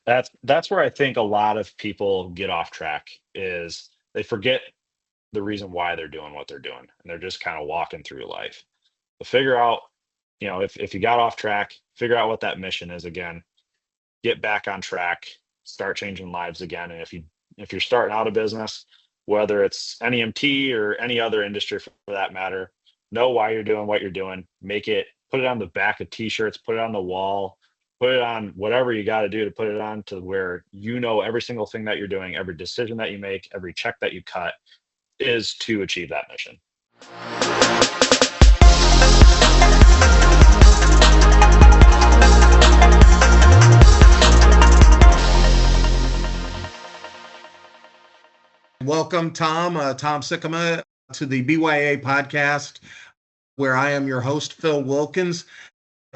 That's where I think a lot of people get off track is they forget the reason why they're doing what they're doing, and they're just kind of walking through life. But figure out, if you got off track, figure out what that mission is again, get back on track, start changing lives again. And if you're starting out a business, whether it's NEMT or any other industry for that matter, know why you're doing what you're doing. Put it on the back of t-shirts, put it on the wall, put it on whatever you got to do to put it on to where every single thing that you're doing, every decision that you make, every check that you cut is to achieve that mission. Welcome, Tom Sikkema, to the BYA podcast, where I am your host, Phil Wilkins.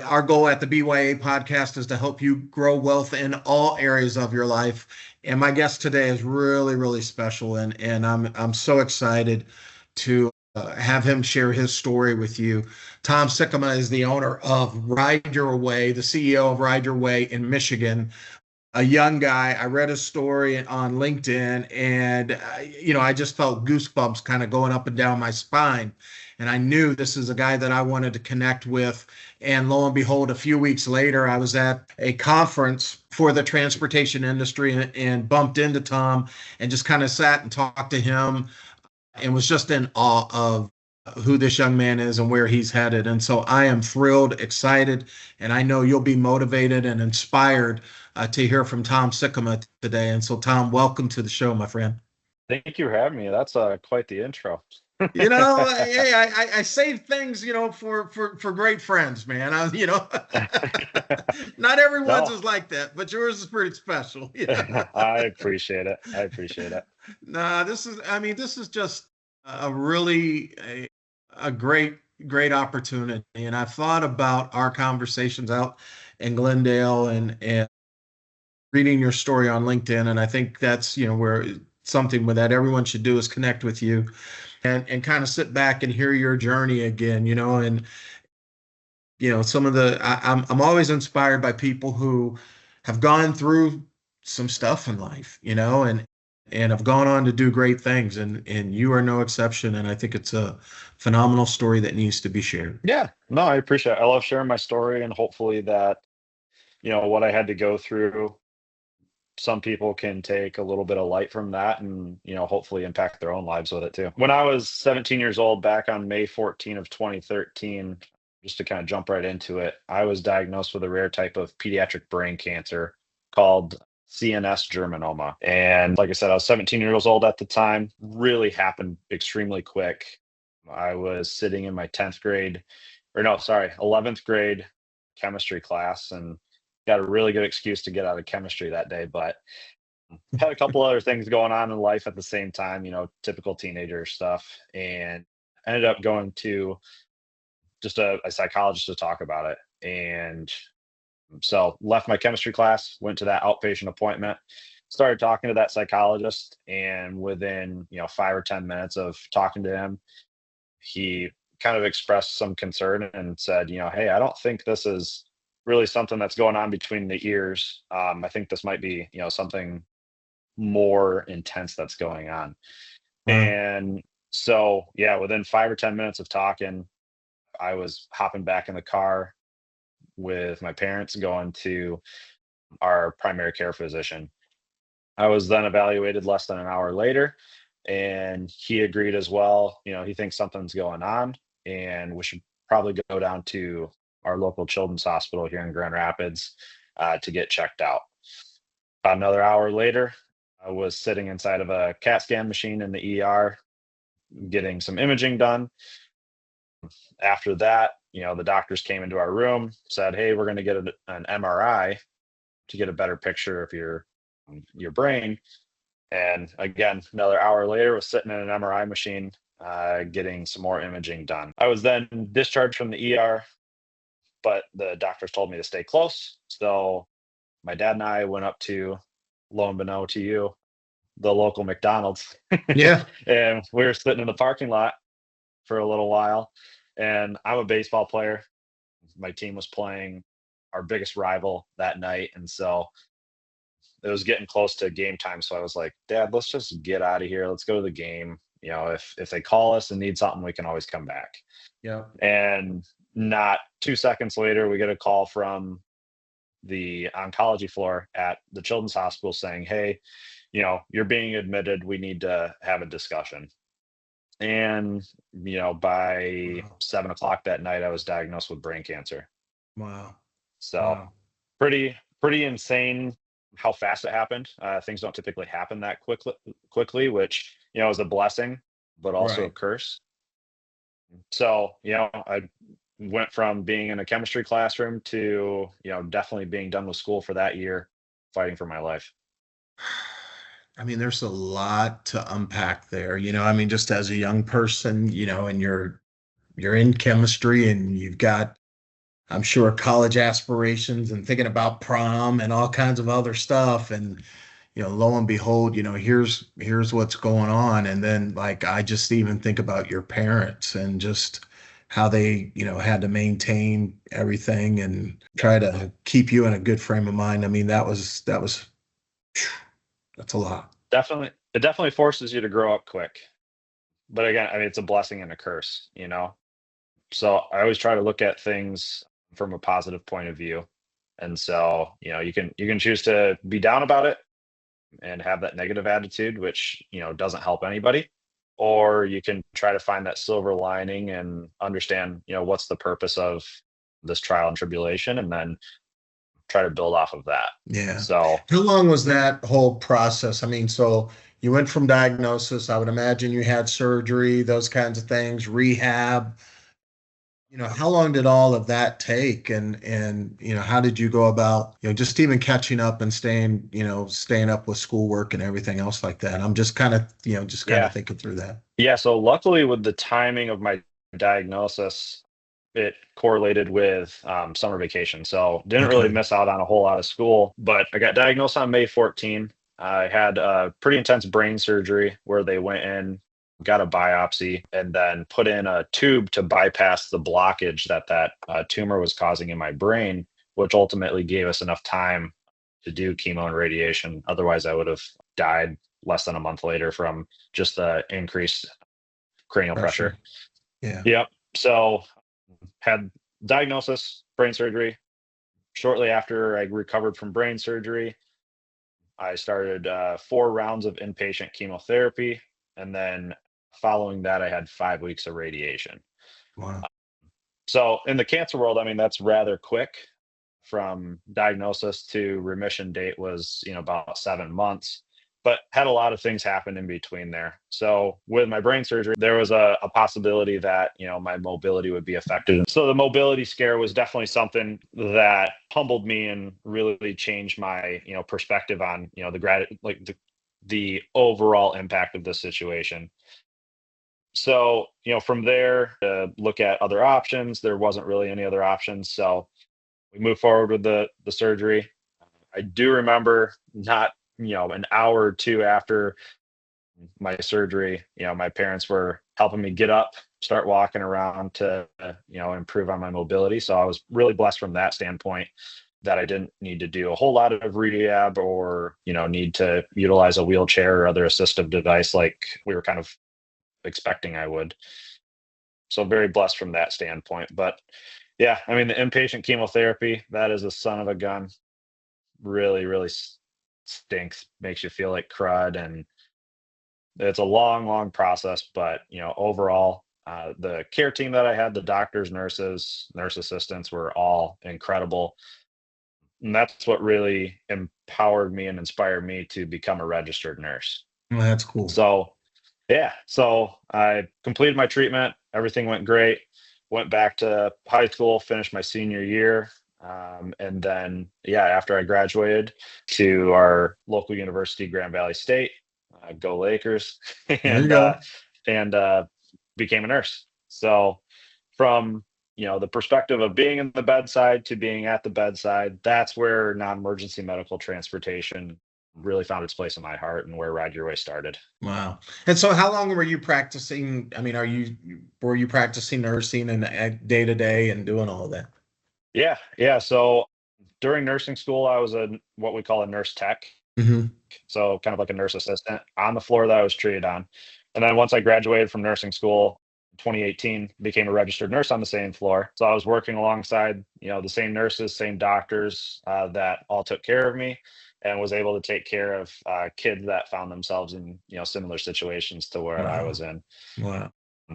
Our goal at the BYA podcast is to help you grow wealth in all areas of your life. And my guest today is really, really special, and I'm so excited to have him share his story with you. Tom Sikkema is the owner of Ride Your Way, the CEO of Ride Your Way in Michigan. A young guy. I read his story on LinkedIn, and I just felt goosebumps kind of going up and down my spine. And I knew this is a guy that I wanted to connect with. And lo and behold, a few weeks later, I was at a conference for the transportation industry and bumped into Tom and just kind of sat and talked to him and was just in awe of who this young man is and where he's headed. And so I am thrilled, excited, and I know you'll be motivated and inspired to hear from Tom Sikkema today. And so, Tom, welcome to the show, my friend. Thank you for having me. That's quite the intro. Hey, I save things, for great friends, man. Not everyone's is like that, but yours is pretty special. I appreciate it. No, this is just a really a great opportunity. And I've thought about our conversations out in Glendale and reading your story on LinkedIn. And I think that's, where something that everyone should do is connect with you and kind of sit back and hear your journey again, and, I'm always inspired by people who have gone through some stuff in life, and have gone on to do great things. And you are no exception. And I think it's a phenomenal story that needs to be shared. Yeah, no, I appreciate it. I love sharing my story, and hopefully that, what I had to go through, some people can take a little bit of light from that and, hopefully impact their own lives with it too. When I was 17 years old, back on May 14 of 2013, just to kind of jump right into it, I was diagnosed with a rare type of pediatric brain cancer called CNS germinoma. And like I said, I was 17 years old at the time. Really happened extremely quick. I was sitting in my 11th grade chemistry class, and got a really good excuse to get out of chemistry that day, but had a couple other things going on in life at the same time, typical teenager stuff, and ended up going to just a psychologist to talk about it. And so left my chemistry class, went to that outpatient appointment, started talking to that psychologist, and within 5 or 10 minutes of talking to him, he kind of expressed some concern and said, hey, I don't think this is really something that's going on between the ears. I think this might be, something more intense that's going on. And so, yeah, within 5 or 10 minutes of talking, I was hopping back in the car with my parents going to our primary care physician. I was then evaluated less than an hour later, and he agreed as well. He thinks something's going on and we should probably go down to our local children's hospital here in Grand Rapids to get checked out. About another hour later, I was sitting inside of a CAT scan machine in the ER, getting some imaging done. After that, the doctors came into our room, said, hey, we're going to get an MRI to get a better picture of your brain. And again, another hour later, was sitting in an MRI machine, getting some more imaging done. I was then discharged from the ER, but the doctors told me to stay close. So my dad and I went up to, lo and behold to you, the local McDonald's. Yeah. And we were sitting in the parking lot for a little while. And I'm a baseball player. My team was playing our biggest rival that night. And so it was getting close to game time. So I was like, Dad, let's just get out of here. Let's go to the game. If they call us and need something, we can always come back. Yeah. And not 2 seconds later, we get a call from the oncology floor at the children's hospital saying, hey, you're being admitted. We need to have a discussion. And, by Wow. 7 o'clock that night, I was diagnosed with brain cancer. Wow. So Wow. pretty insane how fast it happened. Things don't typically happen that quickly, which, is a blessing, but also a Right. curse. So, I went from being in a chemistry classroom to, definitely being done with school for that year, fighting for my life. I mean, there's a lot to unpack there. I mean, just as a young person, and you're in chemistry and you've got, I'm sure, college aspirations and thinking about prom and all kinds of other stuff. And, lo and behold, here's what's going on. And then like I just even think about your parents and just how they, had to maintain everything and try to keep you in a good frame of mind. I mean, that's a lot. It definitely forces you to grow up quick. But again, I mean, it's a blessing and a curse. So I always try to look at things from a positive point of view. And so, you can choose to be down about it and have that negative attitude, which, doesn't help anybody. Or you can try to find that silver lining and understand, what's the purpose of this trial and tribulation, and then try to build off of that. Yeah. So How long was that whole process? I mean, so you went from diagnosis, I would imagine you had surgery, those kinds of things, rehab. How long did all of that take? And how did you go about, just even catching up and staying up with schoolwork and everything else like that? I'm just kind of, yeah, thinking through that. yeah. So luckily, with the timing of my diagnosis, it correlated with summer vacation. So didn't really Okay. miss out on a whole lot of school. But I got diagnosed on May 14. I had a pretty intense brain surgery where they went in, got a biopsy, and then put in a tube to bypass the blockage that tumor was causing in my brain, which ultimately gave us enough time to do chemo and radiation. Otherwise, I would have died less than a month later from just the increased cranial pressure. Pressure. Yeah. Yep. So had diagnosis, brain surgery. Shortly after I recovered from brain surgery, I started 4 rounds of inpatient chemotherapy. And then following that, I had 5 weeks of radiation. Wow. So in the cancer world, I mean, that's rather quick. From diagnosis to remission date was, about 7 months, but had a lot of things happen in between there. So with my brain surgery, there was a possibility that, my mobility would be affected. So the mobility scare was definitely something that humbled me and really changed my, perspective on, the overall impact of this situation. So, from there to look at other options, there wasn't really any other options. So we moved forward with the surgery. I do remember not, an hour or two after my surgery, my parents were helping me get up, start walking around to, improve on my mobility. So I was really blessed from that standpoint that I didn't need to do a whole lot of rehab or, need to utilize a wheelchair or other assistive device like we were kind of expecting I would. So very blessed from that standpoint. But yeah, I mean, the inpatient chemotherapy, that is a son of a gun. Really stinks, makes you feel like crud. And it's a long process. But, overall, the care team that I had, the doctors, nurses, nurse assistants were all incredible. And that's what really empowered me and inspired me to become a registered nurse. Well, that's cool. So, yeah, so I completed my treatment. Everything went great. Went back to high school, finished my senior year. And then, yeah, after I graduated to our local university, Grand Valley State, go Lakers, There you and go. and uh, became a nurse. So, from the perspective of being in the bedside to being at the bedside, that's where non-emergency medical transportation really found its place in my heart and where Ride Your Way started. Wow. And so how long were you practicing? I mean, were you practicing nursing and day to day and doing all of that? Yeah. So during nursing school, I was what we call a nurse tech. Mm-hmm. So kind of like a nurse assistant on the floor that I was treated on. And then once I graduated from nursing school, 2018, became a registered nurse on the same floor. So I was working alongside, the same nurses, same doctors that all took care of me, and was able to take care of kids that found themselves in, similar situations to where I was Wow. in. Wow.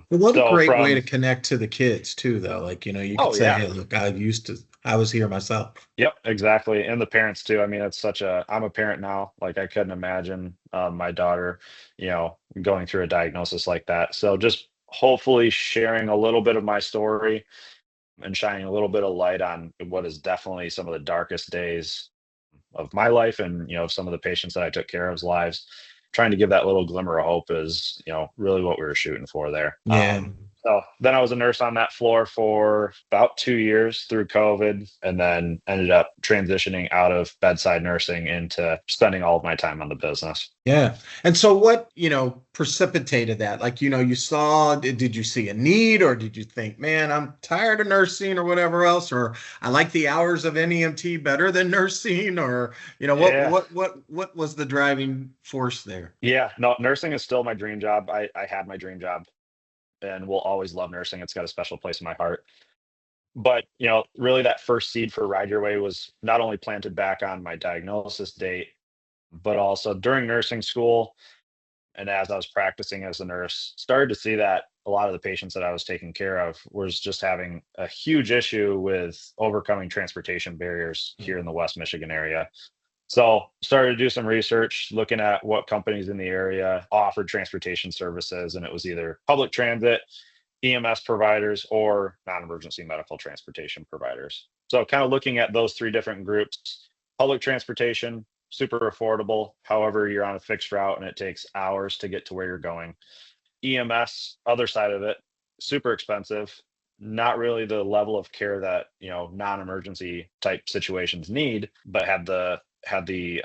Well, what a So great way to from, connect to the kids too, though. Like, you could oh say, yeah, hey, look, I was here myself. yep, exactly. And the parents too. I mean, I'm a parent now. Like I couldn't imagine my daughter, going through a diagnosis like that. So just hopefully sharing a little bit of my story and shining a little bit of light on what is definitely some of the darkest days of my life, and some of the patients that I took care of's lives, trying to give that little glimmer of hope is really what we were shooting for there. Yeah. So then I was a nurse on that floor for about 2 years through COVID, and then ended up transitioning out of bedside nursing into spending all of my time on the business. Yeah. And so what, precipitated that? Like, you saw, did you see a need, or did you think, man, I'm tired of nursing or whatever else, or I like the hours of NEMT better than nursing, or, Yeah. what was the driving force there? Yeah. No, nursing is still my dream job. I had my dream job and will always love nursing. It's got a special place in my heart. But, really that first seed for Ride Your Way was not only planted back on my diagnosis date, but also during nursing school. And as I was practicing as a nurse, started to see that a lot of the patients that I was taking care of was just having a huge issue with overcoming transportation barriers here in the West Michigan area. So started to do some research, looking at what companies in the area offered transportation services, and it was either public transit, EMS providers, or non-emergency medical transportation providers. So kind of looking at those three different groups: public transportation, super affordable. However, you're on a fixed route and it takes hours to get to where you're going. EMS, other side of it, super expensive, not really the level of care that, non-emergency type situations need, but had the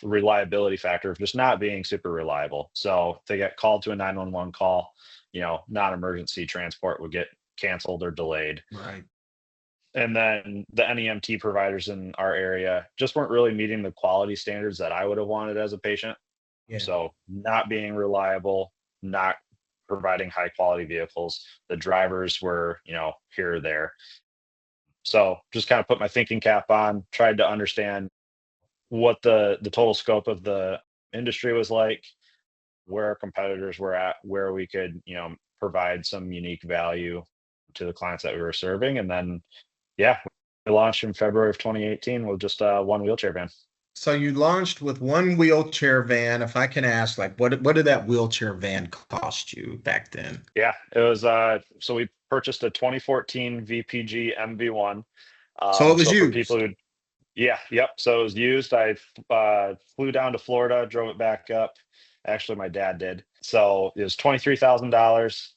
reliability factor of just not being super reliable. So if they get called to a 911 call, non-emergency transport would get canceled or delayed. Right. And then the NEMT providers in our area just weren't really meeting the quality standards that I would have wanted as a patient. Yeah. So not being reliable, not providing high quality vehicles. The drivers were, here or there. So just kind of put my thinking cap on, tried to understand what the total scope of the industry was like, where our competitors were at, where we could, provide some unique value to the clients that we were serving. And then, yeah, we launched in February of 2018 with just one wheelchair van. So you launched with one wheelchair van. If I can ask, like, what did that wheelchair van cost you back then? Yeah, it was, so we purchased a 2014 VPG MV1. So it was So for people used. who, yeah, yep. So it was used. I flew down to Florida, drove it back up. Actually, my dad did. So it was $23,000.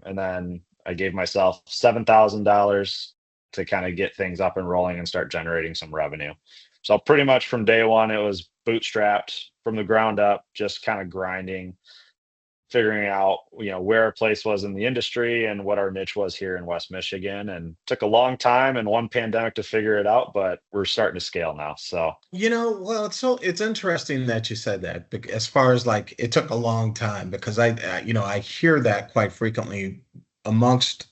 And then I gave myself $7,000 to kind of get things up and rolling and start generating some revenue. So pretty much from day one, it was bootstrapped from the ground up, just kind of grinding, figuring out, where our place was in the industry and what our niche was here in West Michigan. And took a long time and one pandemic to figure it out, but we're starting to scale now. So Well, it's interesting that you said that, as far as like it took a long time, because I hear that quite frequently amongst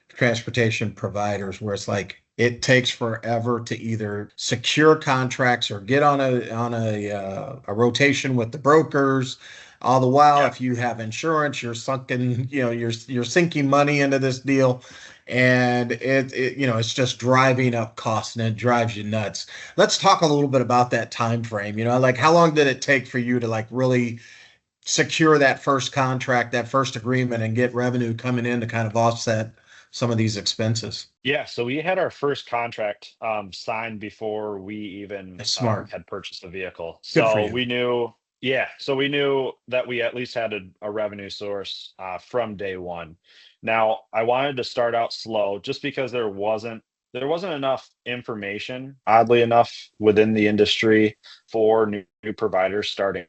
transportation providers, where it's like it takes forever to either secure contracts or get on a rotation with the brokers. All the while, yeah, if you have insurance, you're sunken, you're sinking money into this deal, and it's just driving up costs, and it drives you nuts. Let's talk a little bit about that time frame. Like, how long did it take for you to like really secure that first contract, that first agreement, and get revenue coming in to kind of offset some of these expenses? yeah. So we had our first contract signed before we even That's smart. had purchased the vehicle. Good for So you. we knew, yeah. So we knew that we at least had a revenue source from day one. Now I wanted to start out slow, just because there wasn't enough information, oddly enough, within the industry for new providers starting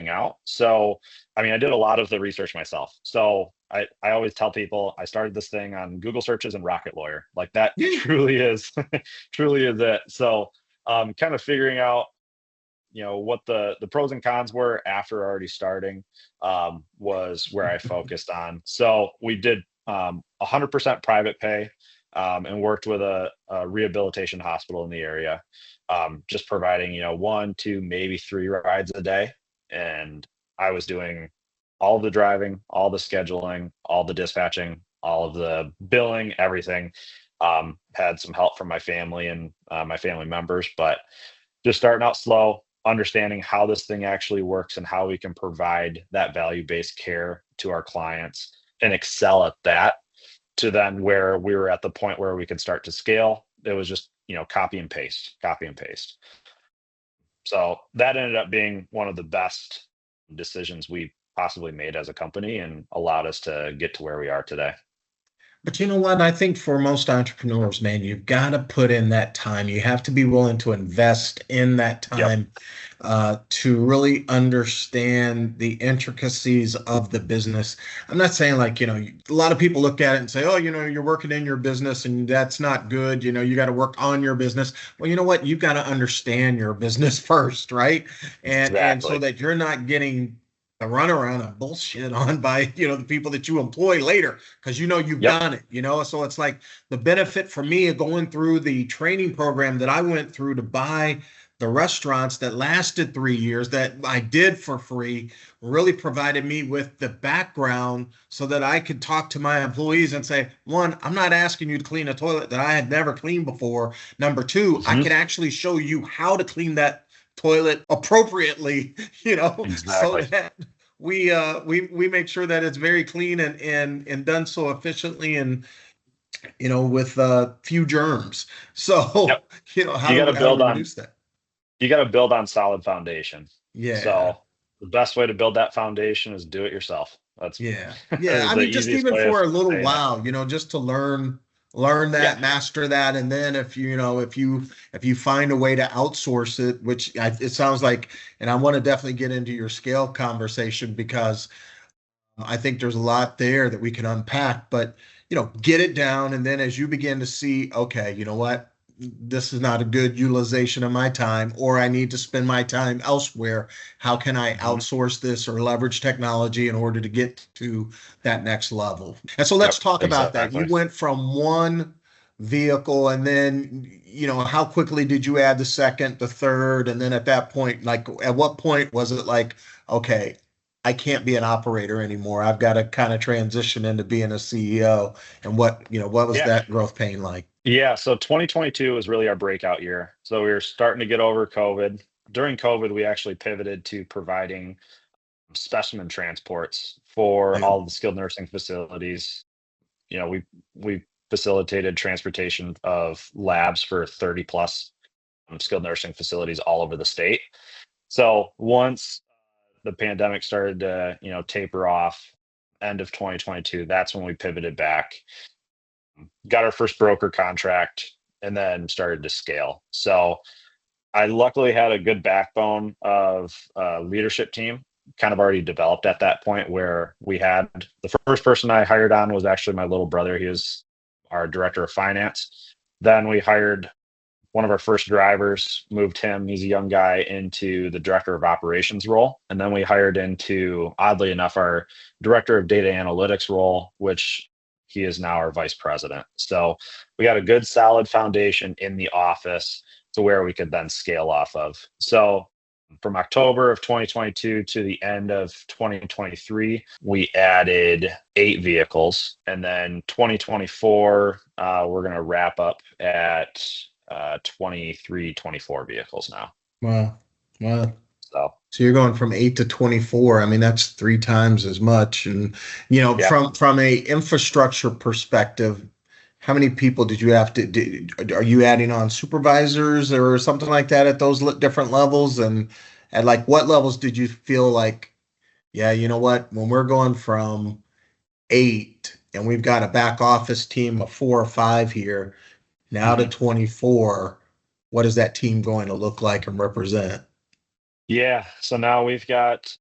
out. So, I mean, I did a lot of the research myself. So I always tell people I started this thing on Google searches and Rocket Lawyer. Like that Yeah. truly is, truly is it. So, kind of figuring out what the pros and cons were after already starting, was where I focused on. So we did 100% private pay, and worked with a rehabilitation hospital in the area, just providing, 1, 2, maybe 3 rides a day. And I was doing all the driving, all the scheduling, all the dispatching, all of the billing, everything. Had some help from my family and my family members, but just starting out slow, understanding how this thing actually works and how we can provide that value-based care to our clients and excel at that, to then where we were at the point where we could start to scale. It was just, copy and paste, copy and paste. So that ended up being one of the best decisions we possibly made as a company and allowed us to get to where we are today. But you know what? I think for most entrepreneurs, man, you've got to put in that time. You have to be willing to invest in that Yep. time to really understand the intricacies of the business. I'm not saying like, a lot of people look at it and say, oh, you're working in your business and that's not good. You got to work on your business. Well, you know what? You've got to understand your business first, right? And so Exactly. that you're not getting the runaround and bullshit on by the people that you employ later, because you've Yep. done it. So it's like the benefit for me of going through the training program that I went through to buy the restaurants that lasted 3 years that I did for free really provided me with the background so that I could talk to my employees and say, one, I'm not asking you to clean a toilet that I had never cleaned before. Number two, I Mhm. can actually show you how to clean that toilet appropriately, so Exactly. that we make sure that it's very clean and done so efficiently and with few germs. So Yep. how You do got we to how do build we on reduce that? you got to build on solid foundation. Yeah. So the best way to build that foundation is do it yourself. That's Yeah. Yeah. I the mean, just easiest even way of for a little saying it. while, just to learn Yeah. that, master that. And then if you find a way to outsource it, which it sounds like, and I want to definitely get into your scale conversation because I think there's a lot there that we can unpack, but get it down. And then as you begin to see, okay, you know what? This is not a good utilization of my time, or I need to spend my time elsewhere. How can I Mhm. outsource this or leverage technology in order to get to that next level? And so let's Yep. talk about that. You Exactly. went from one vehicle and then, how quickly did you add the second, the third? And then at that point, like at what point was it like, okay, I can't be an operator anymore. I've got to kind of transition into being a CEO. And what was Yeah. that growth pain like? Yeah. So 2022 was really our breakout year. So we were starting to get over COVID. During COVID, we actually pivoted to providing specimen transports for Yeah. all of the skilled nursing facilities. We facilitated transportation of labs for 30 plus skilled nursing facilities all over the state. So once the pandemic started to, taper off end of 2022, that's when we pivoted back, got our first broker contract, and then started to scale. So I luckily had a good backbone of leadership team kind of already developed at that point, where we had the first person I hired on was actually my little brother. He was our director of finance. Then we hired one of our first drivers, moved him, he's a young guy, into the director of operations role. And then we hired into, oddly enough, our director of data analytics role, which he is now our vice president. So we got a good solid foundation in the office to where we could then scale off of. So from October of 2022 to the end of 2023, we added 8 vehicles. And then 2024, we're going to wrap up at 23, 24 vehicles now. Wow. Wow. So, So you're going from 8 to 24. I mean, that's 3 times as much. And yeah. from a infrastructure perspective, how many people did you have to are you adding on supervisors or something like that at those different levels? And at like what levels did you feel like, yeah, you know what, when we're going from 8 and we've got a back office team of 4 or 5 here now to Mhm. 24, what is that team going to look like and represent? Yeah. So now we've got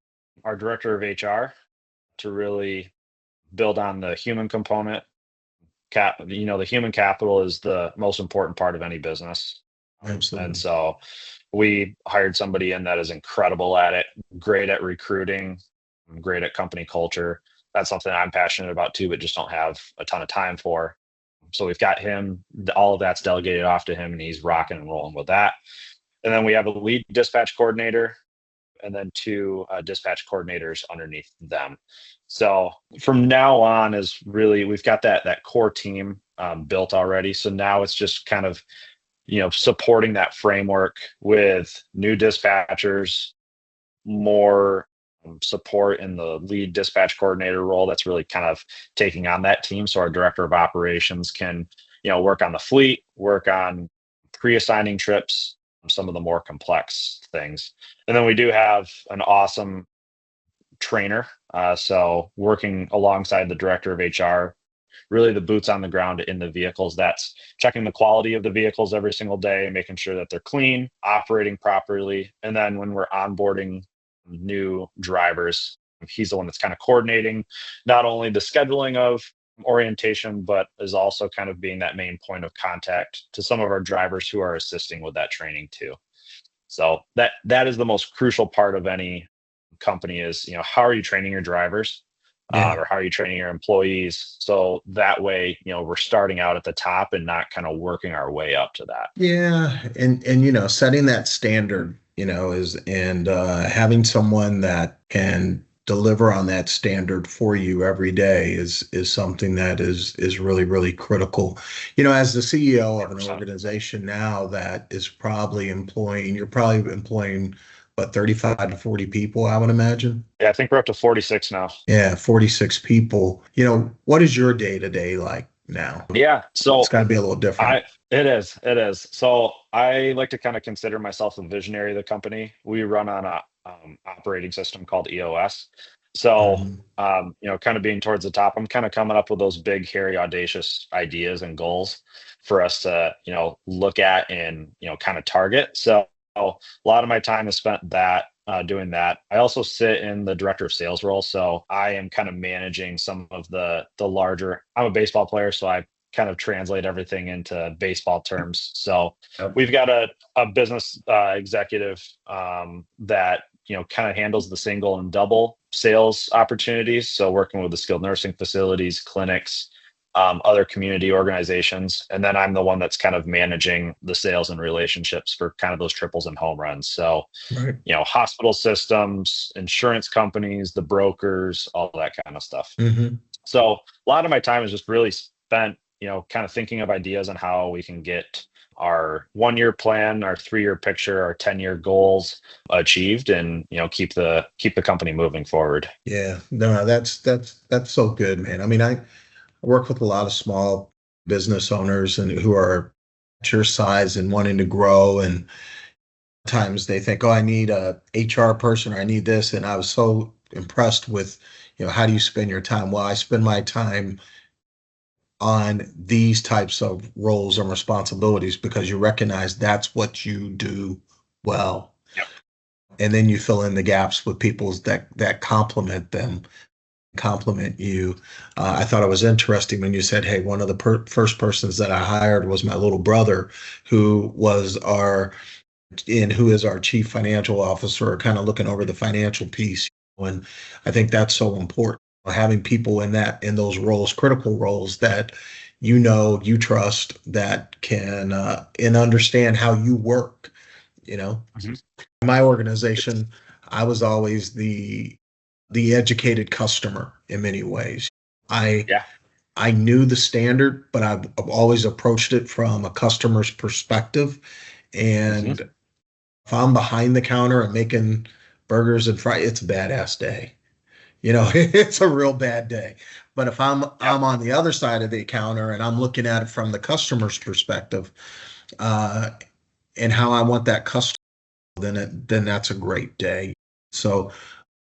our director of HR to really build on the human component. The human capital is the most important part of any business. And Absolutely. so we hired somebody in that is incredible at it, great at recruiting, great at company culture. That's something I'm passionate about too, but just don't have a ton of time for. So we've got him, all of that's delegated off to him, and he's rocking and rolling with that. And then we have a lead dispatch coordinator and then two dispatch coordinators underneath them. So from now on is really, we've got that core team built already. So now it's just kind of, supporting that framework with new dispatchers, more support in the lead dispatch coordinator role. That's really kind of taking on that team. So our director of operations can, work on the fleet, work on pre-assigning trips, some of the more complex things. And then we do have an awesome trainer. So working alongside the director of HR, really the boots on the ground in the vehicles. That's checking the quality of the vehicles every single day, making sure that they're clean, operating properly. And then when we're onboarding new drivers, he's the one that's kind of coordinating not only the scheduling of orientation, but is also kind of being that main point of contact to some of our drivers who are assisting with that training too. So that is the most crucial part of any company is, how are you training your drivers? Or how are you training your employees? So that way, we're starting out at the top and not kind of working our way up to that. Yeah. And setting that standard, having someone that can deliver on that standard for you every day is something that is really, really critical. As the CEO of an 100%. organization now that is probably you're probably employing what, 35 to 40 people, I would imagine. Yeah, I think we're up to 46 now. Yeah, 46 people. What is your day-to-day like now? Yeah, so it's got to be a little different. It is. So I like to kind of consider myself the visionary of the company. We run on a operating system called EOS. So, kind of being towards the top, I'm kind of coming up with those big, hairy, audacious ideas and goals for us to, look at and, kind of target. So a lot of my time is spent doing that. I also sit in the director of sales role. So I am kind of managing some of the larger, I'm a baseball player, so I kind of translate everything into baseball terms. So we've got a business executive that, kind of handles the single and double sales opportunities. So working with the skilled nursing facilities, clinics, other community organizations. And then I'm the one that's kind of managing the sales and relationships for kind of those triples and home runs. So, Right. Hospital systems, insurance companies, the brokers, all that kind of stuff. Mm-hmm. So a lot of my time is just really spent, kind of thinking of ideas on how we can get our 1-year plan, our 3-year picture, our 10-year goals achieved, and keep the company moving forward. Yeah, no, that's so good, man. I mean, I work with a lot of small business owners and who are at your size and wanting to grow. And times they think, oh, I need a HR person or I need this. And I was so impressed with, how do you spend your time? Well, I spend my time on these types of roles and responsibilities because you recognize that's what you do well. Yep. And then you fill in the gaps with people that complement them. Compliment you. I thought it was interesting when you said, hey, one of the first persons that I hired was my little brother, who is our chief financial officer, kind of looking over the financial piece. And I think that's so important, having people in those roles, critical roles that you trust, that can and understand how you work. Mm-hmm. My organization, I was always the educated customer in many ways. I knew the standard, but I've always approached it from a customer's perspective. And if I'm behind the counter and making burgers and fries, it's a badass day. It's a real bad day. But if I'm on the other side of the counter and I'm looking at it from the customer's perspective, and how I want that customer, then that's a great day. So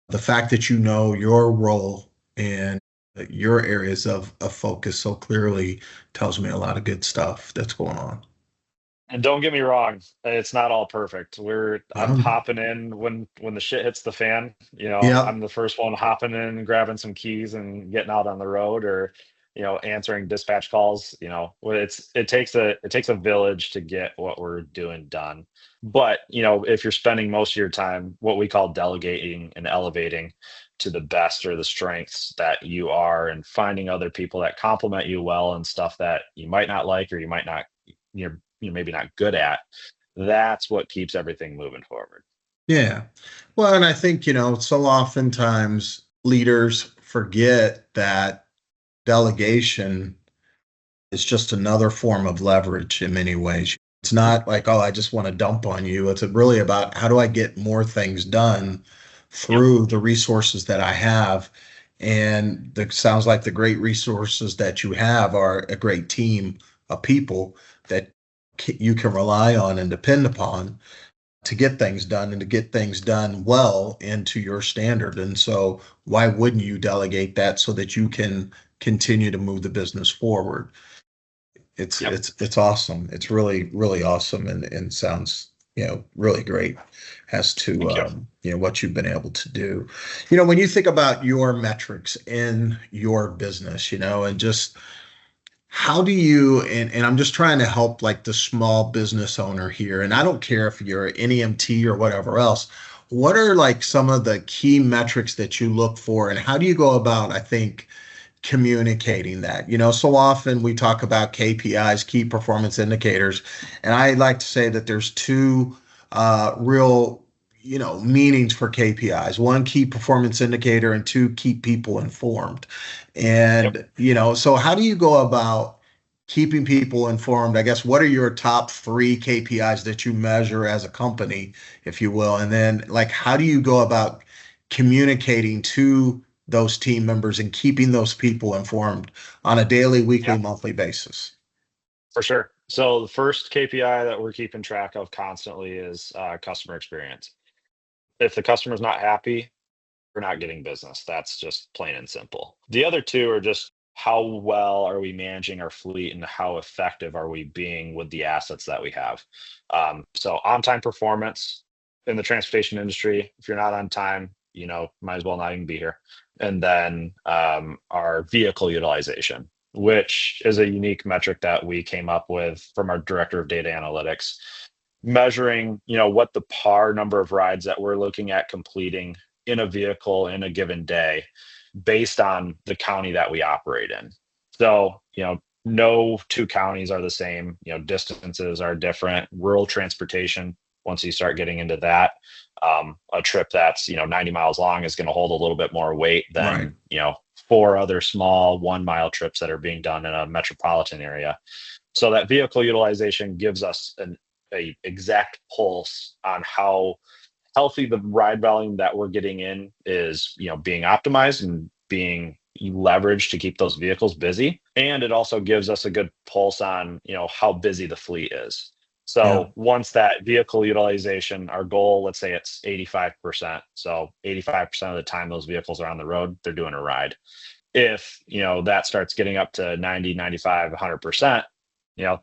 the fact that your role and your areas of focus so clearly tells me a lot of good stuff that's going on. And don't get me wrong, it's not all perfect. I'm hopping in when the shit hits the fan. Yeah. I'm the first one hopping in, grabbing some keys and getting out on the road, or answering dispatch calls. It takes a village to get what we're doing done. But if you're spending most of your time what we call delegating and elevating to the best or the strengths that you are, and finding other people that complement you well and stuff that you might not like or you might not, you're maybe not good at, that's what keeps everything moving forward. Yeah. Well, and I think, so oftentimes leaders forget that delegation is just another form of leverage in many ways. It's not like, oh, I just want to dump on you. It's really about how do I get more things done through the resources that I have. And it sounds like the great resources that you have are a great team of people that you can rely on and depend upon to get things done and to get things done well into your standard. And so why wouldn't you delegate that so that you can continue to move the business forward? It's awesome. It's really, really awesome and sounds, really great as to, what you've been able to do. When you think about your metrics in your business, and just how do you, and I'm just trying to help like the small business owner here, and I don't care if you're an NEMT or whatever else, what are like some of the key metrics that you look for, and how do you go about, I think, communicating that? So often we talk about KPIs, key performance indicators, and I like to say that there's two real meanings for KPIs: one, key performance indicator, and two, keep people informed. And so how do you go about keeping people informed? I guess, what are your top 3 KPIs that you measure as a company, if you will? And then like, how do you go about communicating to those team members and keeping those people informed on a daily, weekly, monthly basis? For sure. So the first KPI that we're keeping track of constantly is customer experience. If the customer's not happy, we're not getting business. That's just plain and simple. The other two are just how well are we managing our fleet and how effective are we being with the assets that we have. So on-time performance in the transportation industry, if you're not on time, might as well not even be here. And then our vehicle utilization, which is a unique metric that we came up with from our director of data analytics, measuring, what the par number of rides that we're looking at completing in a vehicle in a given day based on the county that we operate in. So, no two counties are the same, distances are different. Rural transportation, once you start getting into that, a trip that's 90 miles long is going to hold a little bit more weight than 4 other small 1-mile trips that are being done in a metropolitan area. So that vehicle utilization gives us a exact pulse on how healthy the ride volume that we're getting in is, being optimized and being leveraged to keep those vehicles busy. And it also gives us a good pulse on, how busy the fleet is. So once that vehicle utilization, our goal, let's say it's 85%. So 85% of the time those vehicles are on the road, they're doing a ride. If, that starts getting up to 90, 95, 100%,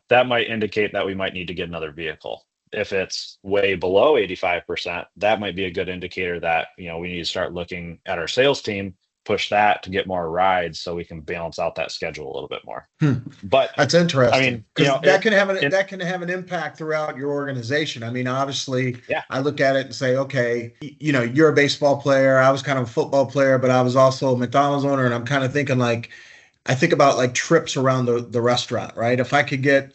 that might indicate that we might need to get another vehicle. If it's way below 85%, that might be a good indicator that, we need to start looking at our sales team, push that to get more rides so we can balance out that schedule a little bit more. But that's interesting, because that can have an impact throughout your organization. I mean, obviously, I look at it and say, okay, you're a baseball player. I was kind of a football player, but I was also a McDonald's owner. And I'm kind of thinking I think about like trips around the restaurant, right? If I could get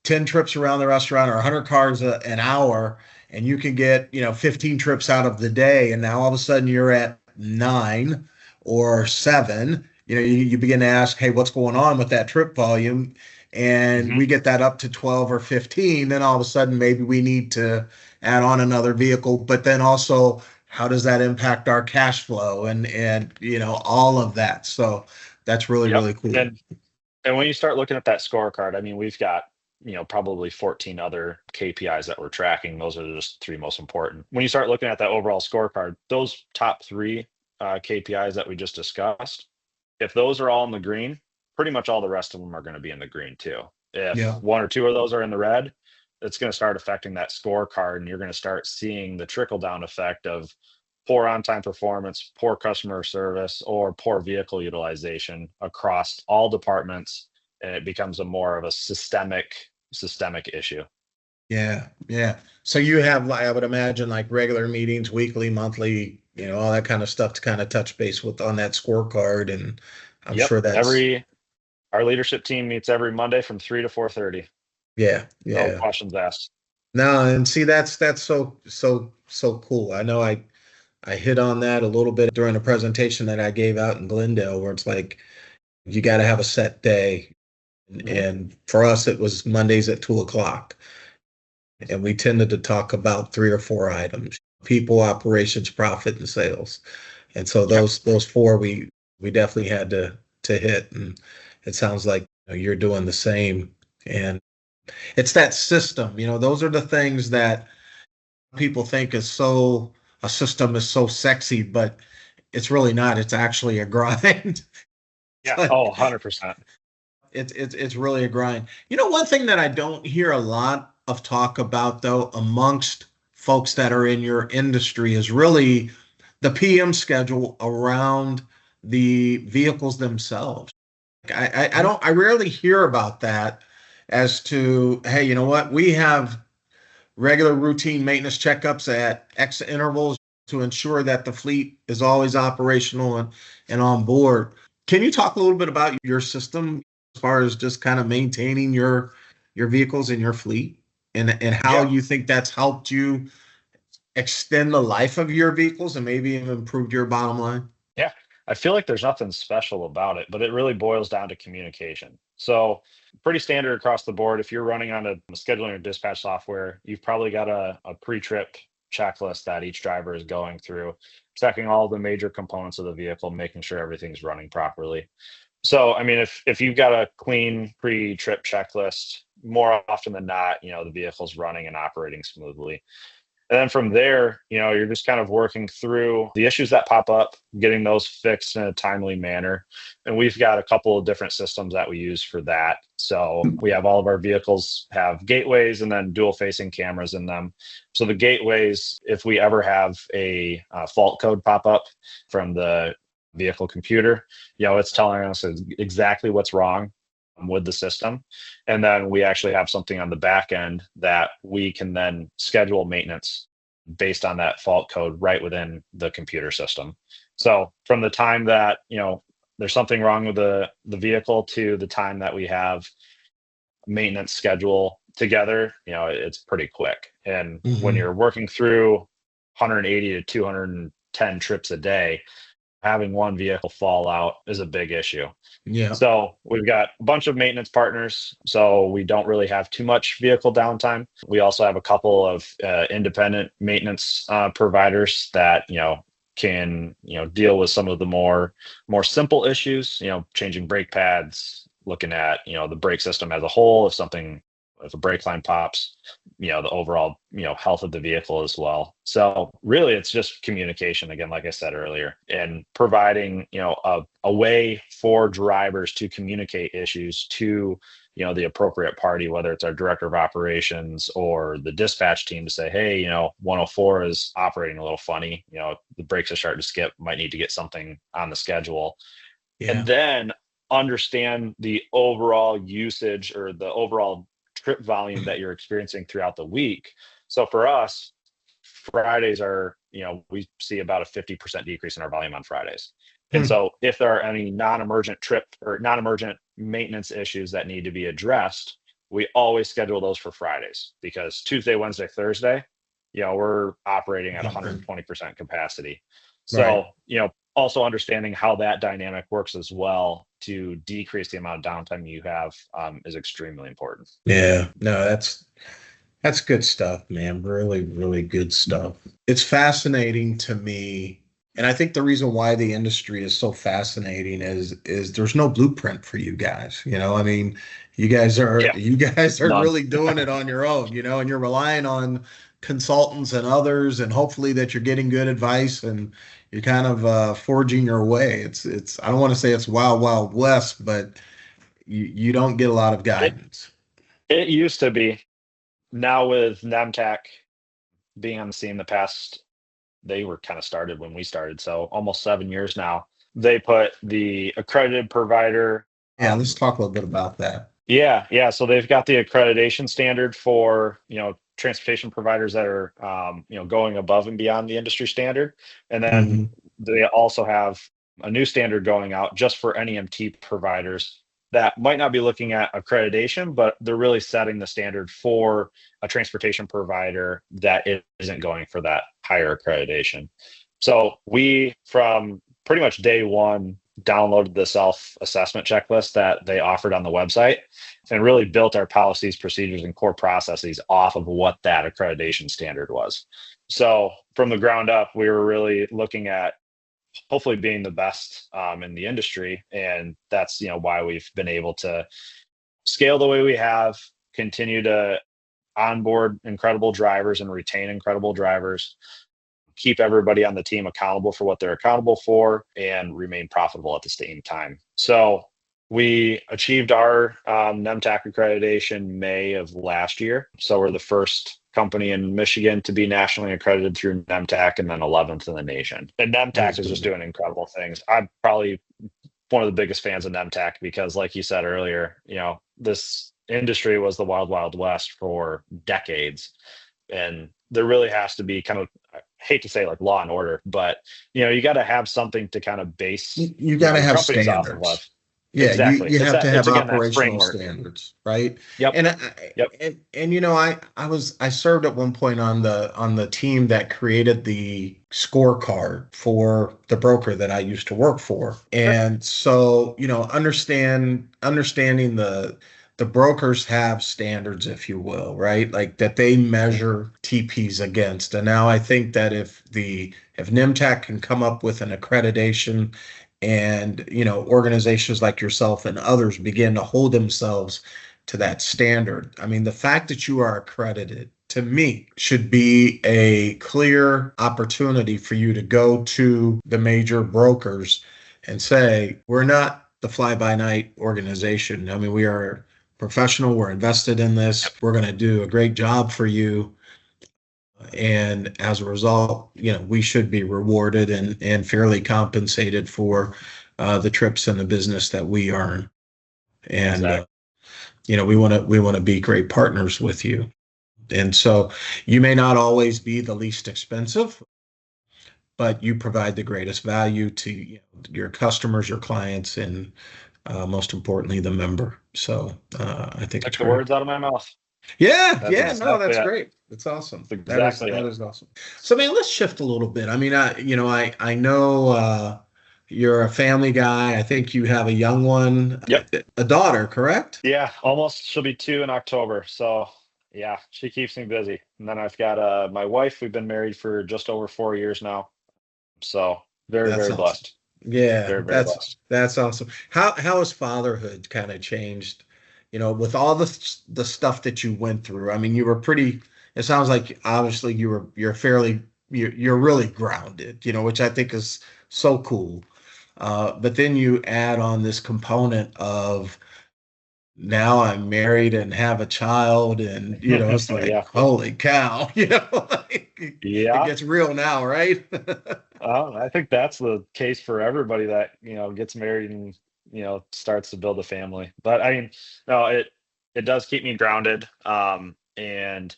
10 trips around the restaurant or 100 cars an hour, and you can get, 15 trips out of the day, and now all of a sudden you're at 9 or 7, you begin to ask, hey, what's going on with that trip volume? And we get that up to 12 or 15, then all of a sudden maybe we need to add on another vehicle. But then also, how does that impact our cash flow and all of that? So that's really, really cool. And when you start looking at that scorecard, I mean, we've got, probably 14 other KPIs that we're tracking. Those are just 3 most important. When you start looking at that overall scorecard, those top 3 KPIs that we just discussed, if those are all in the green, pretty much all the rest of them are going to be in the green too. If 1 or 2 of those are in the red, it's going to start affecting that scorecard, and you're going to start seeing the trickle down effect of poor on-time performance, poor customer service, or poor vehicle utilization across all departments, and it becomes a more of a systemic issue. Yeah, yeah. So you have, like, I would imagine, like regular meetings, weekly, monthly, all that kind of stuff to kind of touch base with on that scorecard, and I'm Yep. sure that's Our leadership team meets every Monday from 3 to 4:30. yeah, No yeah. questions asked. No, and see, that's so cool. I know I hit on that a little bit during a presentation that I gave out in Glendale, where it's like you got to have a set day, Mhm. and for us, it was Mondays at 2 o'clock. And we tended to talk about 3 or 4 items: people, operations, profit, and sales. And so Yep. those four we definitely had to hit. And it sounds like you're doing the same. And it's that system. Those are the things that people think is so a system is so sexy, but it's really not. It's actually a grind. Yeah. But Oh, 100%. it's really a grind. One thing that I don't hear a lot of talk about, though, amongst folks that are in your industry is really the PM schedule around the vehicles themselves. Mhm. I rarely hear about that, as to, hey, you know what, we have regular routine maintenance checkups at X intervals to ensure that the fleet is always operational and on board. Can you talk a little bit about your system as far as just kind of maintaining your vehicles and your fleet, and how Yeah. you think that's helped you extend the life of your vehicles and maybe even improved your bottom line? Yeah. I feel like there's nothing special about it, but it really boils down to communication. So, pretty standard across the board. If you're running on a scheduling or dispatch software, you've probably got a pre-trip checklist that each driver is going through, checking all the major components of the vehicle, making sure everything's running properly. So, I mean, if you've got a clean pre-trip checklist, more often than not, the vehicle's running and operating smoothly. And then from there, you're just kind of working through the issues that pop up, getting those fixed in a timely manner. And we've got a couple of different systems that we use for that. So we have all of our vehicles have gateways and then dual facing cameras in them. So the gateways, if we ever have a fault code pop up from the vehicle computer, it's telling us exactly what's wrong with the system. And then we actually have something on the back end that we can then schedule maintenance based on that fault code right within the computer system. So from the time that, there's something wrong with the vehicle to the time that we have maintenance schedule together, it's pretty quick. And when Hmm. you're working through 180 to 210 trips a day, having one vehicle fall out is a big issue. Yeah. So we've got a bunch of maintenance partners, so we don't really have too much vehicle downtime. We also have a couple of independent maintenance providers that can deal with some of the more simple issues. Changing brake pads, looking at the brake system as a whole. If a brake line pops, the overall health of the vehicle as well. So really, it's just communication again, like I said earlier, and providing a way for drivers to communicate issues to the appropriate party, whether it's our director of operations or the dispatch team, to say, hey, 104 is operating a little funny, the brakes are starting to skip, might need to get something on the schedule. And Yeah. then understand the overall usage or the overall trip volume that you're experiencing throughout the week. So for us, Fridays are, we see about a 50% decrease in our volume on Fridays. And Hmm. so if there are any non-emergent trip or non-emergent maintenance issues that need to be addressed, we always schedule those for Fridays, because Tuesday, Wednesday, Thursday, we're operating at Mhm. 120% capacity. Right. So, also understanding how that dynamic works as well to decrease the amount of downtime you have is extremely important. Yeah. No, that's good stuff, man. Really, really good stuff. It's fascinating to me. And I think the reason why the industry is so fascinating is there's no blueprint for you guys. I mean, Yeah, you guys are none. really doing it on your own, and you're relying on consultants and others, and hopefully that you're getting good advice, and you're kind of forging your way. It's I don't want to say it's wild, wild west, but you don't get a lot of It guidance. it used to be. Now with NEMTAC being on the scene the past they were kind of started when we started. So almost 7 years now. They put the accredited provider. Yeah, let's talk a little bit about that. Yeah. So they've got the accreditation standard for, transportation providers that are, going above and beyond the industry standard. And then Mhm. they also have a new standard going out just for NEMT providers that might not be looking at accreditation, but they're really setting the standard for a transportation provider that isn't going for that higher accreditation. So we, from pretty much day one, downloaded the self-assessment checklist that they offered on the website and really built our policies, procedures, and core processes off of what that accreditation standard was. So from the ground up, we were really looking at hopefully being the best in the industry. And that's, why we've been able to scale the way we have, continue to onboard incredible drivers and retain incredible drivers, keep everybody on the team accountable for what they're accountable for, and remain profitable at the same time. So we achieved our NEMTAC accreditation May of last year. So we're the first company in Michigan to be nationally accredited through NEMTAC, and then 11th in the nation. And NEMTAC is just doing incredible things. I'm probably one of the biggest fans of NEMTAC because, like you said earlier, this industry was the wild, wild west for decades. And there really has to be kind of, I hate to say like law and order, but you got to have something to kind of base You got to have companies off standards. of. Yeah, Exactly. you It's have to that, have it's again that operational framework. standards, right? Yep. And Yep. I served at one point on the team that created the scorecard for the broker that I used to work for. And so, understanding the brokers have standards, if you will, right? Like that they measure TPs against. And now I think that if NEMTAC can come up with an accreditation and, organizations like yourself and others begin to hold themselves to that standard. I mean, the fact that you are accredited to me should be a clear opportunity for you to go to the major brokers and say, we're not the fly-by-night organization. I mean, we are professional. We're invested in this. We're going to do a great job for you. And as a result, we should be rewarded and fairly compensated for the trips and the business that we earn. And, Exactly. we want to be great partners with you. And so you may not always be the least expensive, but you provide the greatest value to your customers, your clients, and most importantly, the member. So I think Took it's the great. words out of my mouth. Yeah, That's no, exactly that's it. great. That's awesome. That's exactly That it. is awesome. So, man, let's shift a little bit. I mean, I know you're a family guy. I think you have a young one, Yep. a daughter, correct? Yeah, almost. She'll be 2 in October. So yeah, she keeps me busy. And then I've got my wife. We've been married for just over 4 years now. So very, That's very awesome. blessed. Yeah, Very, very blessed. that's awesome. How has fatherhood kind of changed? With all the stuff that you went through. I mean, you were pretty. It sounds like obviously you're really grounded. Which I think is so cool. But then you add on this component of now I'm married and have a child, and it's like Yeah. holy cow, like, it Yeah. gets real now, right? I think that's the case for everybody that, gets married and, starts to build a family. But I mean, no, it does keep me grounded. And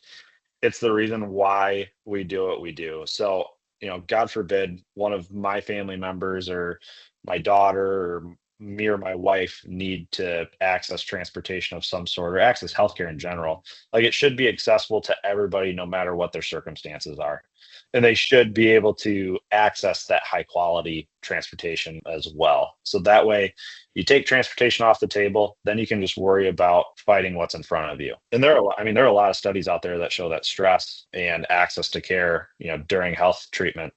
it's the reason why we do what we do. So, God forbid one of my family members or my daughter or me or my wife need to access transportation of some sort or access healthcare in general. Like it should be accessible to everybody, no matter what their circumstances are. And they should be able to access that high quality transportation as well. So that way you take transportation off the table, then you can just worry about fighting what's in front of you. And there are a lot of studies out there that show that stress and access to care, during health treatment,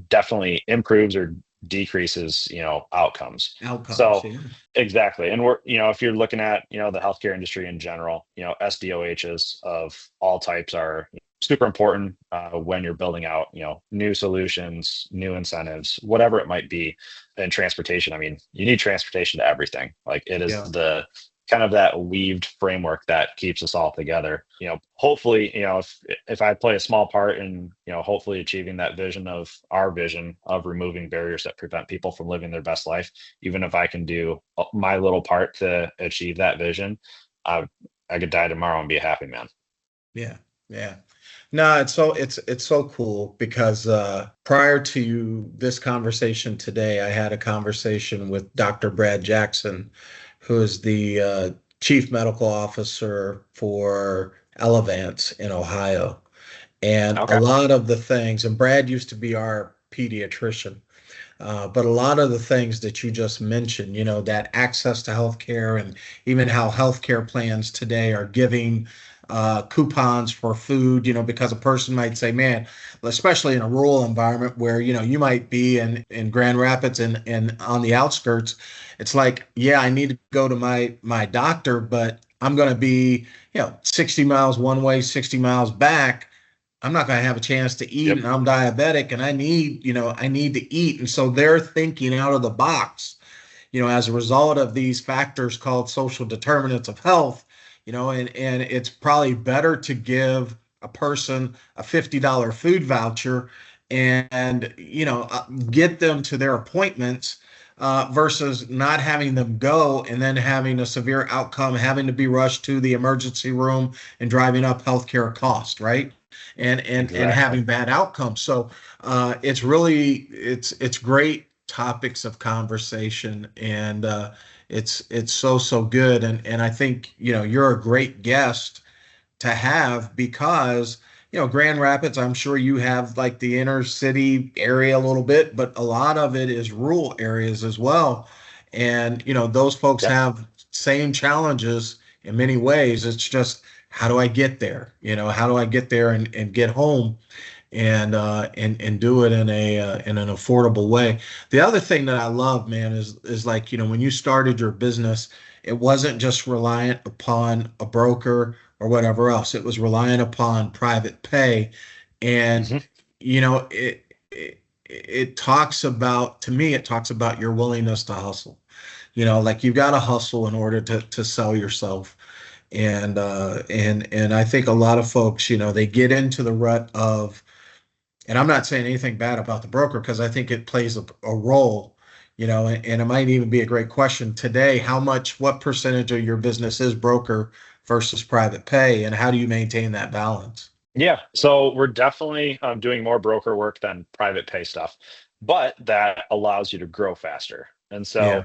definitely improves or decreases, outcomes. So Yeah. exactly. And if you're looking at, the healthcare industry in general, SDOHs of all types are super important when you're building out, new solutions, new incentives, whatever it might be. In transportation, I mean, you need transportation to everything. Like it is Yeah. the kind of that weaved framework that keeps us all together. Hopefully, if I play a small part in, hopefully achieving that vision of our vision of removing barriers that prevent people from living their best life, even if I can do my little part to achieve that vision, I could die tomorrow and be a happy man. Yeah. Yeah. No, it's so cool because prior to this conversation today, I had a conversation with Dr. Brad Jackson, who is the chief medical officer for Elevance in Ohio. And a Okay. lot of the things, and Brad used to be our pediatrician, but a lot of the things that you just mentioned, that access to healthcare and even how healthcare plans today are giving coupons for food, because a person might say, man, especially in a rural environment where, you might be in Grand Rapids and on the outskirts, it's like, yeah, I need to go to my doctor, but I'm going to be, 60 miles one way, 60 miles back. I'm not going to have a chance to eat, Yep. and I'm diabetic and I need to eat. And so they're thinking out of the box, as a result of these factors called social determinants of health, and it's probably better to give a person a $50 food voucher and, get them to their appointments versus not having them go and then having a severe outcome, having to be rushed to the emergency room and driving up healthcare costs, right? And Exactly. having bad outcomes. So it's really it's great topics of conversation, and it's so good. And I think you're a great guest to have because Grand Rapids, I'm sure you have like the inner city area a little bit, but a lot of it is rural areas as well. And those folks Yep. have same challenges in many ways. It's just how do I get there? How do I get there and get home and do it in an affordable way? The other thing that I love, man, is like, when you started your business, it wasn't just reliant upon a broker or whatever else. It was reliant upon private pay. And, Hmm. it talks about, to me, it talks about your willingness to hustle. Like you've got to hustle in order to sell yourself. And I think a lot of folks, they get into the rut of, and I'm not saying anything bad about the broker because I think it plays a role, and it might even be a great question today. What percentage of your business is broker versus private pay, and how do you maintain that balance? Yeah. So we're definitely doing more broker work than private pay stuff, but that allows you to grow faster. And Yeah. so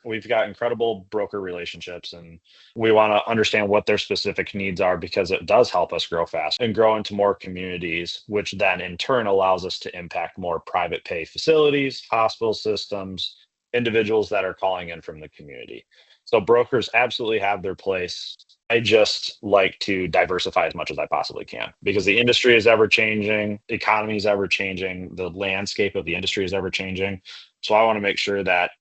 we've got incredible broker relationships, and we want to understand what their specific needs are because it does help us grow fast and grow into more communities, which then in turn allows us to impact more private pay facilities, hospital systems, individuals that are calling in from the community. So brokers absolutely have their place. I just like to diversify as much as I possibly can because the industry is ever changing, the economy is ever changing, the landscape of the industry is ever changing. So I want to make sure that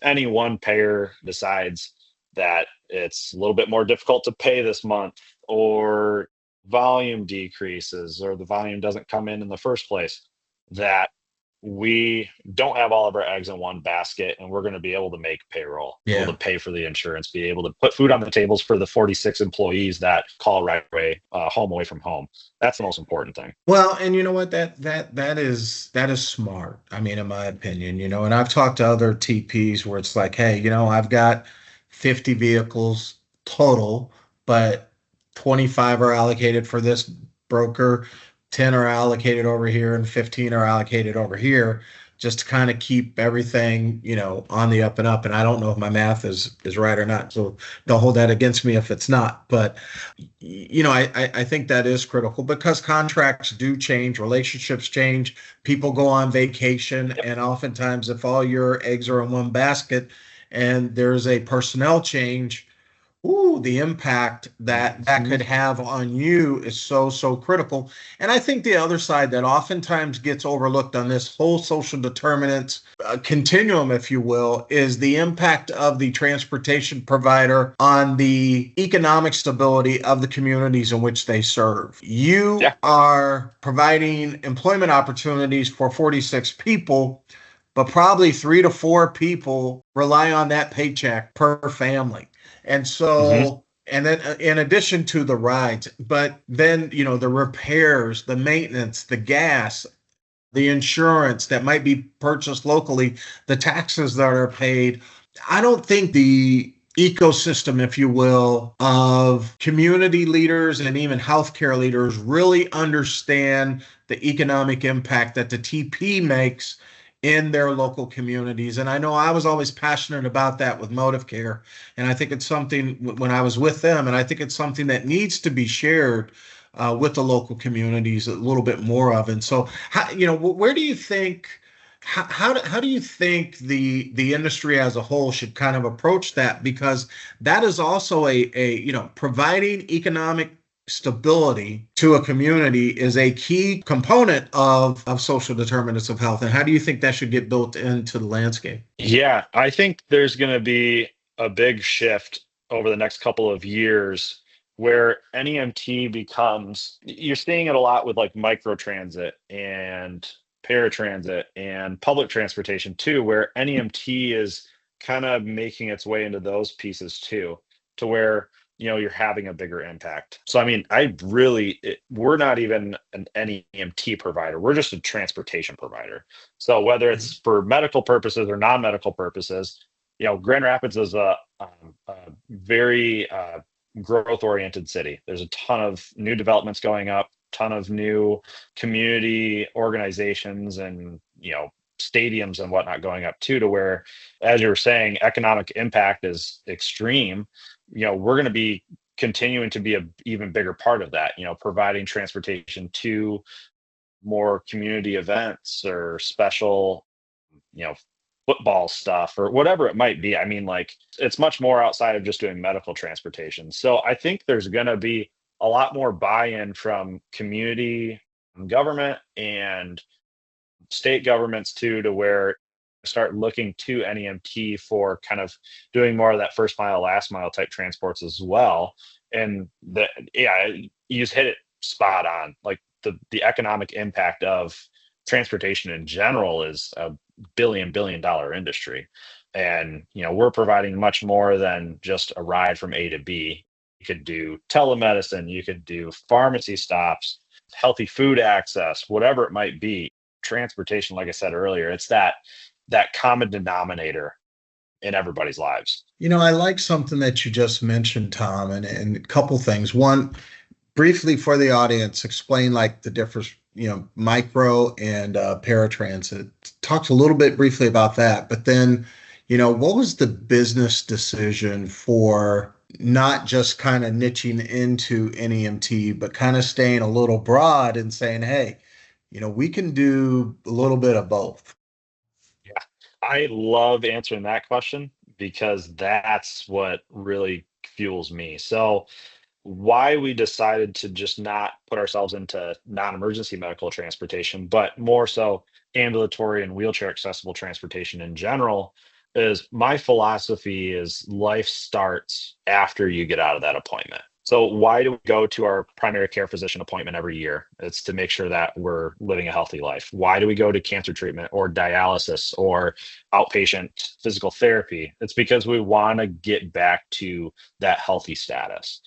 any one payer decides that it's a little bit more difficult to pay this month, or volume decreases, or the volume doesn't come in the first place, that we don't have all of our eggs in one basket, and we're going to be able to make payroll, able to Yeah. pay for the insurance, be able to put food on the tables for the 46 employees that call right away, home away from home. That's the most important thing. Well, and you know what, that is smart. I mean, in my opinion, and I've talked to other TPs where it's like, hey, I've got 50 vehicles total, but 25 are allocated for this broker, 10 are allocated over here, and 15 are allocated over here, just to kind of keep everything, on the up and up. And I don't know if my math is right or not, so don't hold that against me if it's not. But I think that is critical because contracts do change, relationships change, people go on vacation, Yep. and oftentimes if all your eggs are in one basket and there's a personnel change, ooh, the impact that Mhm. could have on you is so critical. And I think the other side that oftentimes gets overlooked on this whole social determinants continuum, if you will, is the impact of the transportation provider on the economic stability of the communities in which they serve. You Yeah. are providing employment opportunities for 46 people, but probably 3 to 4 people rely on that paycheck per family. And so, and then in addition to the rides, but then, the repairs, the maintenance, the gas, the insurance that might be purchased locally, the taxes that are paid. I don't think the ecosystem, if you will, of community leaders and even healthcare leaders really understand the economic impact that the TP makes in their local communities. And I know I was always passionate about that with Motive Care. And I think it's something when I was with them, and I think it's something that needs to be shared with the local communities a little bit more of. And so, where do you think, how do you think the industry as a whole should kind of approach that? Because that is also providing economic stability to a community is a key component of social determinants of health. And how do you think that should get built into the landscape? Yeah, I think there's going to be a big shift over the next couple of years where NEMT becomes, you're seeing it a lot with like microtransit and paratransit and public transportation too, where NEMT is kind of making its way into those pieces too, to where you're having a bigger impact. So I mean, we're not even an NEMT provider, we're just a transportation provider. So whether it's for medical purposes or non-medical purposes, Grand Rapids is a very growth-oriented city. There's a ton of new developments going up, ton of new community organizations and stadiums and whatnot going up too, to where, as you were saying, economic impact is extreme. We're going to be continuing to be an even bigger part of that, providing transportation to more community events or special, football stuff or whatever it might be. I mean, like, it's much more outside of just doing medical transportation. So I think there's going to be a lot more buy-in from community government and state governments too, to where start looking to NEMT for kind of doing more of that first mile, last mile type transports as well. And you just hit it spot on. Like the economic impact of transportation in general is a billion dollar industry. And, we're providing much more than just a ride from A to B. You could do telemedicine, you could do pharmacy stops, healthy food access, whatever it might be. Transportation, like I said earlier, it's that common denominator in everybody's lives. I like something that you just mentioned, Tom, and a couple things. One, briefly for the audience, explain like the difference, micro and paratransit. Talked a little bit briefly about that, but then, what was the business decision for not just kind of niching into NEMT, but kind of staying a little broad and saying, hey, we can do a little bit of both? Yeah, I love answering that question because that's what really fuels me. So why we decided to just not put ourselves into non-emergency medical transportation, but more so ambulatory and wheelchair accessible transportation in general, is my philosophy is life starts after you get out of that appointment. So why do we go to our primary care physician appointment every year? It's to make sure that we're living a healthy life. Why do we go to cancer treatment or dialysis or outpatient physical therapy? It's because we want to get back to that healthy status.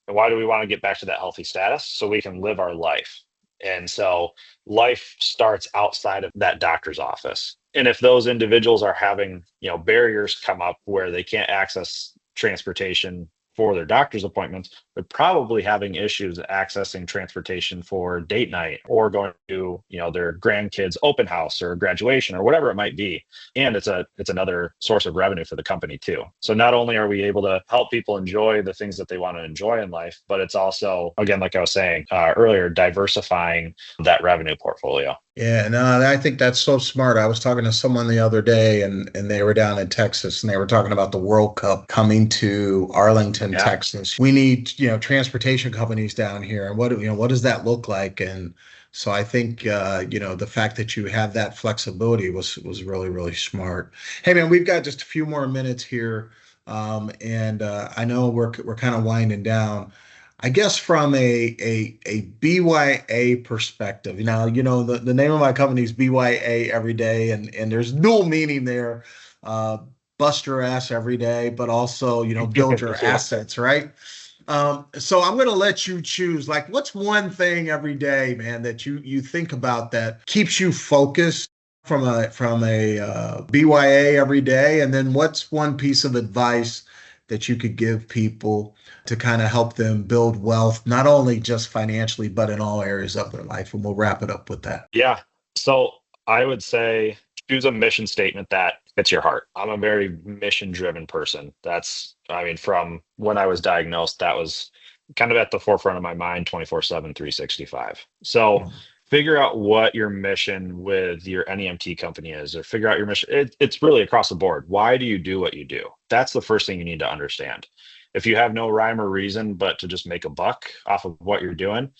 And why do we want to get back to that healthy status? So we can live our life. And so life starts outside of that doctor's office. And if those individuals are having, barriers come up where they can't access transportation for their doctor's appointments, they're probably having issues accessing transportation for date night or going to, their grandkids' open house or graduation or whatever it might be. And it's another source of revenue for the company too. So not only are we able to help people enjoy the things that they want to enjoy in life, but it's also, again, like I was saying earlier, diversifying that revenue portfolio. Yeah, no, I think that's so smart. I was talking to someone the other day and they were down in Texas and they were talking about the World Cup coming to Arlington, Texas. We need, transportation companies down here. And what does that look like? And so I think, the fact that you have that flexibility was really, really smart. Hey, man, we've got just a few more minutes here. And I know we're kind of winding down. I guess from a BYA perspective, the name of my company is BYA every day, and there's dual meaning there. Bust your ass every day, but also, build your Yeah. assets, right? So I'm going to let you choose, like, what's one thing every day, man, that you think about that keeps you focused from a BYA every day? And then what's one piece of advice that you could give people to kind of help them build wealth, not only just financially, but in all areas of their life? And we'll wrap it up with that. Yeah. So I would say choose a mission statement that fits your heart. I'm a very mission driven person. I mean, from when I was diagnosed, that was kind of at the forefront of my mind 24/7, 365. So figure out what your mission with your NEMT company is, or figure out your mission. It's really across the board. Why do you do what you do? That's the first thing you need to understand. If you have no rhyme or reason but to just make a buck off of what you're doing,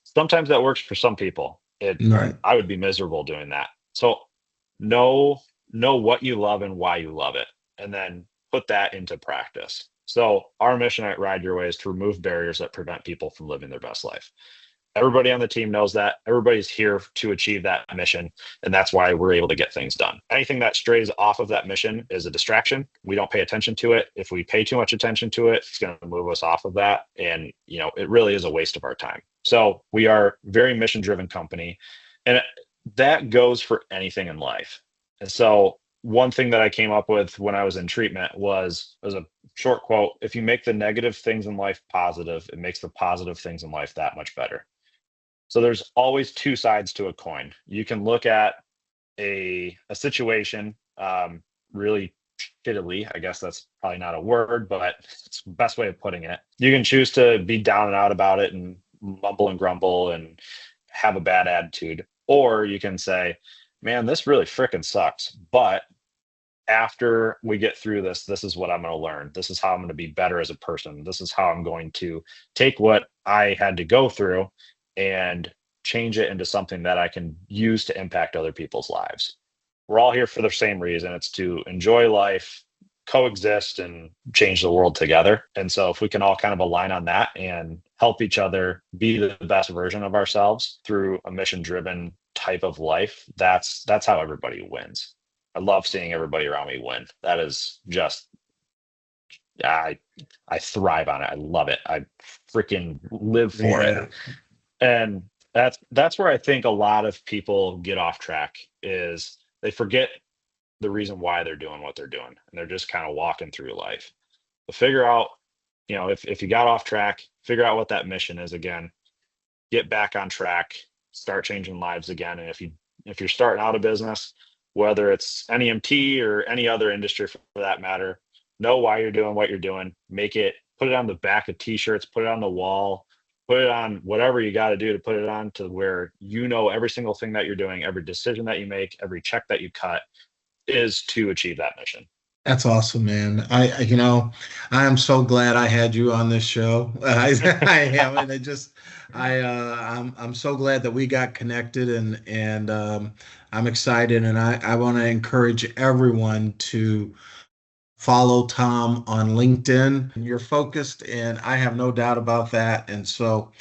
sometimes that works for some people. Right. I would be miserable doing that. So know what you love and why you love it, and then put that into practice. So our mission at Ride Your Way is to remove barriers that prevent people from living their best life. Everybody on the team knows that. Everybody's here to achieve that mission, and that's why we're able to get things done. Anything that strays off of that mission is a distraction. We don't pay attention to it. If we pay too much attention to it, it's going to move us off of that, and it really is a waste of our time. So we are a very mission-driven company, and that goes for anything in life. And so one thing that I came up with when I was in treatment was a short quote: if you make the negative things in life positive, it makes the positive things in life that much better. So there's always two sides to a coin. You can look at a situation really shittily. I guess that's probably not a word, but it's the best way of putting it. You can choose to be down and out about it and mumble and grumble and have a bad attitude. Or you can say, man, this really freaking sucks. But after we get through this, this is what I'm going to learn. This is how I'm going to be better as a person. This is how I'm going to take what I had to go through and change it into something that I can use to impact other people's lives. We're all here for the same reason. It's to enjoy life, coexist, and change the world together. And so if we can all kind of align on that and help each other be the best version of ourselves through a mission-driven type of life, that's how everybody wins. I love seeing everybody around me win. That is just, I thrive on it. I love it. I freaking live for it. And that's where I think a lot of people get off track, is they forget the reason why they're doing what they're doing, and they're just kind of walking through life. But figure out, if you got off track, figure out what that mission is again, get back on track, start changing lives again. And if you're starting out a business, whether it's NEMT or any other industry for that matter, know why you're doing what you're doing. Put it on the back of t-shirts, put it on the wall, put it on whatever you got to do to put it on, to where every single thing that you're doing, every decision that you make, every check that you cut is to achieve that mission. That's awesome, man. I am so glad I had you on this show. I am, and I'm so glad that we got connected, and I'm excited, and I want to encourage everyone to follow Tom on LinkedIn. You're focused, and I have no doubt about that. And so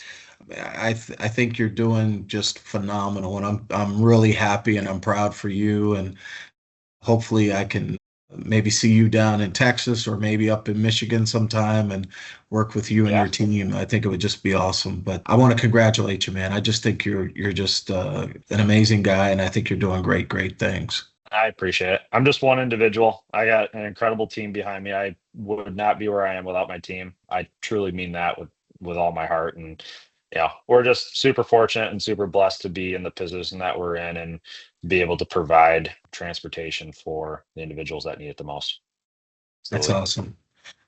I think you're doing just phenomenal, and I'm really happy, and I'm proud for you. And hopefully I can maybe see you down in Texas or maybe up in Michigan sometime and work with you and your team. I think it would just be awesome. But I want to congratulate you, man. I just think you're just an amazing guy, and I think you're doing great things. I appreciate it. I'm just one individual. I got an incredible team behind me. I would not be where I am without my team. I truly mean that with all my heart. And we're just super fortunate and super blessed to be in the position that we're in and be able to provide transportation for the individuals that need it the most. That's awesome.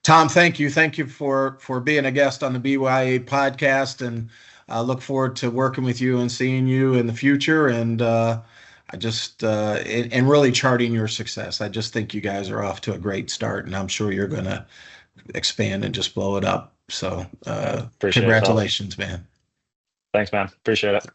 Tom, thank you. Thank you for being a guest on the BYA podcast, and I look forward to working with you and seeing you in the future. And and really charting your success. I just think you guys are off to a great start, and I'm sure you're going to expand and just blow it up. So congratulations, man. Thanks, man. Appreciate it.